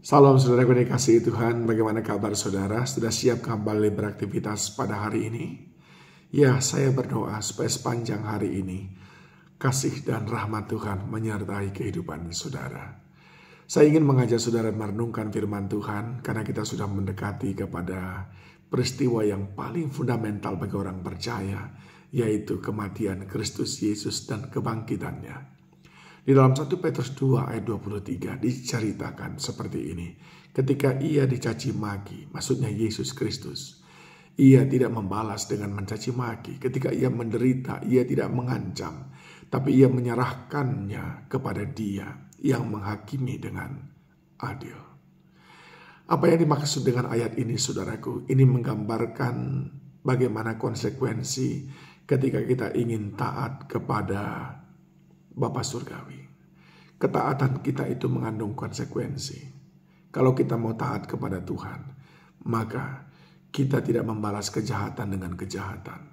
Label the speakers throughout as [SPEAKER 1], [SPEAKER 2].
[SPEAKER 1] Salam saudaraku yang dikasihi Tuhan, bagaimana kabar saudara? Sudah siap kembali beraktivitas pada hari ini? Ya, saya berdoa supaya sepanjang hari ini kasih dan rahmat Tuhan menyertai kehidupan saudara. Saya ingin mengajak saudara merenungkan firman Tuhan karena kita sudah mendekati kepada peristiwa yang paling fundamental bagi orang percaya, yaitu kematian Kristus Yesus dan kebangkitannya. Di dalam 1 Petrus 2 ayat 23 diceritakan seperti ini. Ketika ia dicaci maki, maksudnya Yesus Kristus, ia tidak membalas dengan mencaci maki. Ketika ia menderita, ia tidak mengancam, tapi ia menyerahkannya kepada Dia yang menghakimi dengan adil. Apa yang dimaksud dengan ayat ini, saudaraku? Ini menggambarkan bagaimana konsekuensi ketika kita ingin taat kepada Bapa Surgawi. Ketaatan kita itu mengandung konsekuensi. Kalau kita mau taat kepada Tuhan, maka kita tidak membalas kejahatan dengan kejahatan.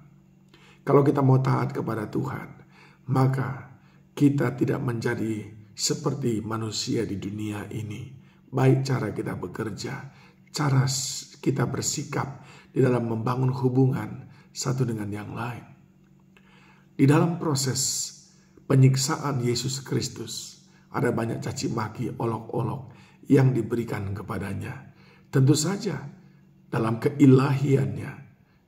[SPEAKER 1] Kalau kita mau taat kepada Tuhan, maka kita tidak menjadi seperti manusia di dunia ini. Baik cara kita bekerja, cara kita bersikap di dalam membangun hubungan satu dengan yang lain. Di dalam proses penyiksaan Yesus Kristus, ada banyak caci maki, olok-olok yang diberikan kepadanya. Tentu saja dalam keilahiannya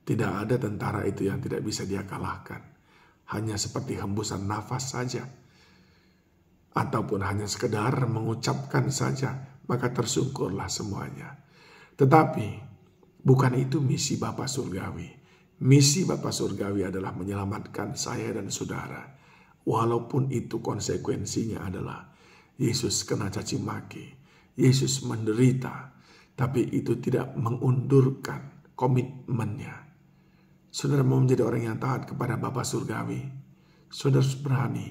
[SPEAKER 1] tidak ada tentara itu yang tidak bisa dia kalahkan. Hanya seperti hembusan nafas saja. Ataupun hanya sekedar mengucapkan saja, maka tersungkurlah semuanya. Tetapi bukan itu misi Bapa Surgawi. Misi Bapa Surgawi adalah menyelamatkan saya dan saudara. Walaupun itu konsekuensinya adalah Yesus kena caci maki, Yesus menderita, tapi itu tidak mengundurkan komitmennya. Saudara mau menjadi orang yang taat kepada Bapa Surgawi, saudara harus berani,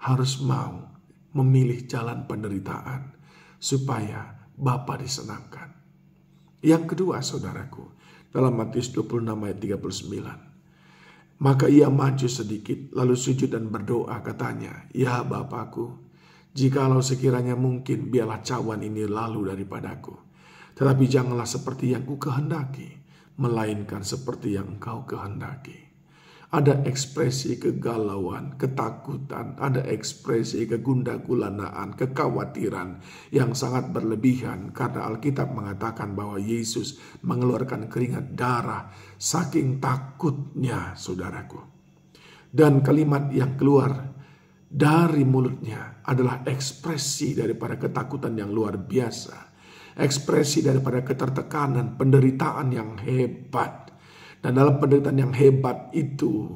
[SPEAKER 1] harus mau memilih jalan penderitaan supaya Bapa disenangkan. Yang kedua, saudaraku, dalam Matius 26 ayat 39. Maka ia maju sedikit, lalu sujud dan berdoa, katanya, "Ya Bapakku, jikalau sekiranya mungkin, biarlah cawan ini lalu daripadaku. Tetapi janganlah seperti yang ku kehendaki, melainkan seperti yang Engkau kehendaki." Ada ekspresi kegalauan, ketakutan, ada ekspresi kegundagulanaan, kekhawatiran yang sangat berlebihan. Karena Alkitab mengatakan bahwa Yesus mengeluarkan keringat darah saking takutnya, saudaraku. Dan kalimat yang keluar dari mulutnya adalah ekspresi daripada ketakutan yang luar biasa. Ekspresi daripada ketertekanan, penderitaan yang hebat. Dan dalam penderitaan yang hebat itu,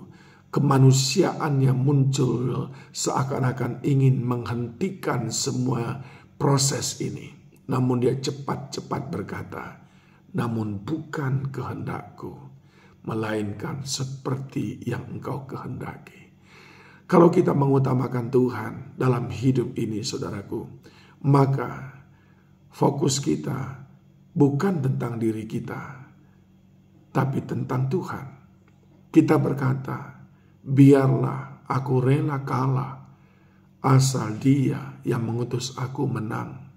[SPEAKER 1] kemanusiaannya muncul seakan-akan ingin menghentikan semua proses ini. Namun dia cepat-cepat berkata, "Namun bukan kehendakku, melainkan seperti yang Engkau kehendaki." Kalau kita mengutamakan Tuhan dalam hidup ini, saudaraku, maka fokus kita bukan tentang diri kita, tapi tentang Tuhan. Kita berkata, "Biarlah aku rela kalah, asal Dia yang mengutus aku menang.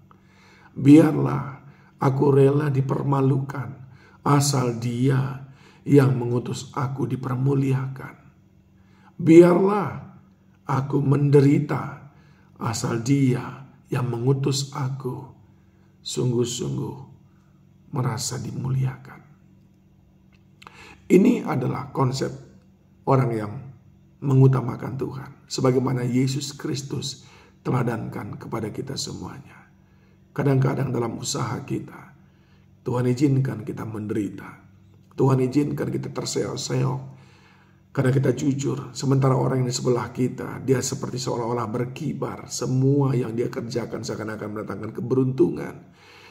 [SPEAKER 1] Biarlah aku rela dipermalukan, asal Dia yang mengutus aku dipermuliakan. Biarlah aku menderita, asal Dia yang mengutus aku sungguh-sungguh merasa dimuliakan." Ini adalah konsep orang yang mengutamakan Tuhan. Sebagaimana Yesus Kristus teladankan kepada kita semuanya. Kadang-kadang dalam usaha kita, Tuhan izinkan kita menderita. Tuhan izinkan kita terseok-seok. Karena kita jujur, sementara orang yang di sebelah kita, dia seperti seolah-olah berkibar. Semua yang dia kerjakan seakan-akan mendatangkan keberuntungan.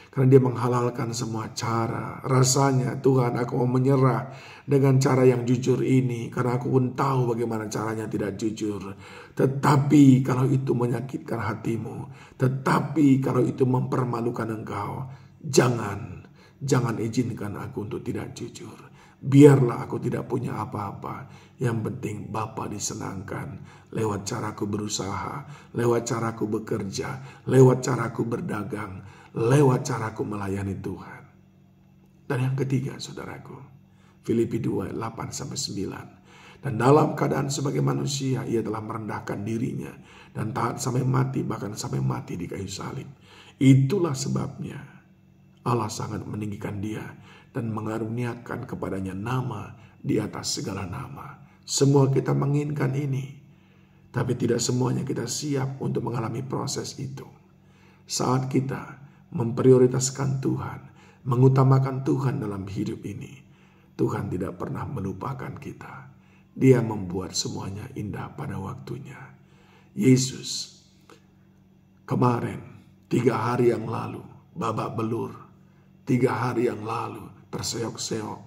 [SPEAKER 1] Karena dia menghalalkan semua cara. Rasanya, "Tuhan, aku mau menyerah dengan cara yang jujur ini. Karena aku pun tahu bagaimana caranya tidak jujur. Tetapi kalau itu menyakitkan hatimu, tetapi kalau itu mempermalukan engkau, jangan izinkan aku untuk tidak jujur. Biarlah aku tidak punya apa-apa. Yang penting Bapa disenangkan lewat caraku berusaha, lewat caraku bekerja, lewat caraku berdagang, lewat caraku melayani Tuhan. Dan yang ketiga, saudaraku, Filipi 2 ayat 8-9. Dan dalam keadaan sebagai manusia, ia telah merendahkan dirinya dan taat sampai mati, bahkan sampai mati di kayu salib. Itulah sebabnya Allah sangat meninggikan dia dan mengaruniakan kepadanya nama di atas segala nama. Semua kita menginginkan ini, tapi tidak semuanya kita siap untuk mengalami proses itu. Saat kita memprioritaskan Tuhan, mengutamakan Tuhan dalam hidup ini, Tuhan tidak pernah melupakan kita. Dia membuat semuanya indah pada waktunya. Yesus kemarin, 3 hari yang lalu, babak belur. 3 hari yang lalu terseok-seok.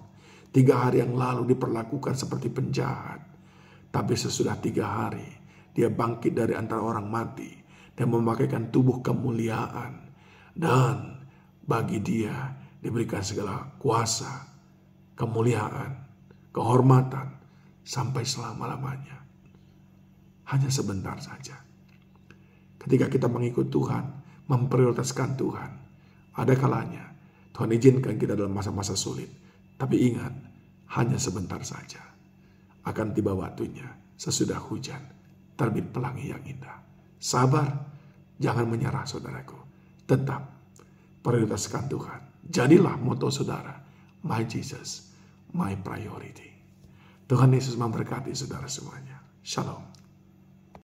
[SPEAKER 1] 3 hari yang lalu diperlakukan seperti penjahat. Tapi sesudah 3 hari, dia bangkit dari antara orang mati dan memakaikan tubuh kemuliaan. Dan bagi dia diberikan segala kuasa, kemuliaan, kehormatan sampai selama-lamanya. Hanya sebentar saja. Ketika kita mengikut Tuhan, memprioritaskan Tuhan, ada kalanya Tuhan izinkan kita dalam masa-masa sulit. Tapi ingat, hanya sebentar saja. Akan tiba waktunya sesudah hujan, terbit pelangi yang indah. Sabar, jangan menyerah saudaraku. Tetap prioritaskan Tuhan. Jadilah moto saudara, my Jesus, my priority. Tuhan Yesus memberkati saudara semuanya. Shalom.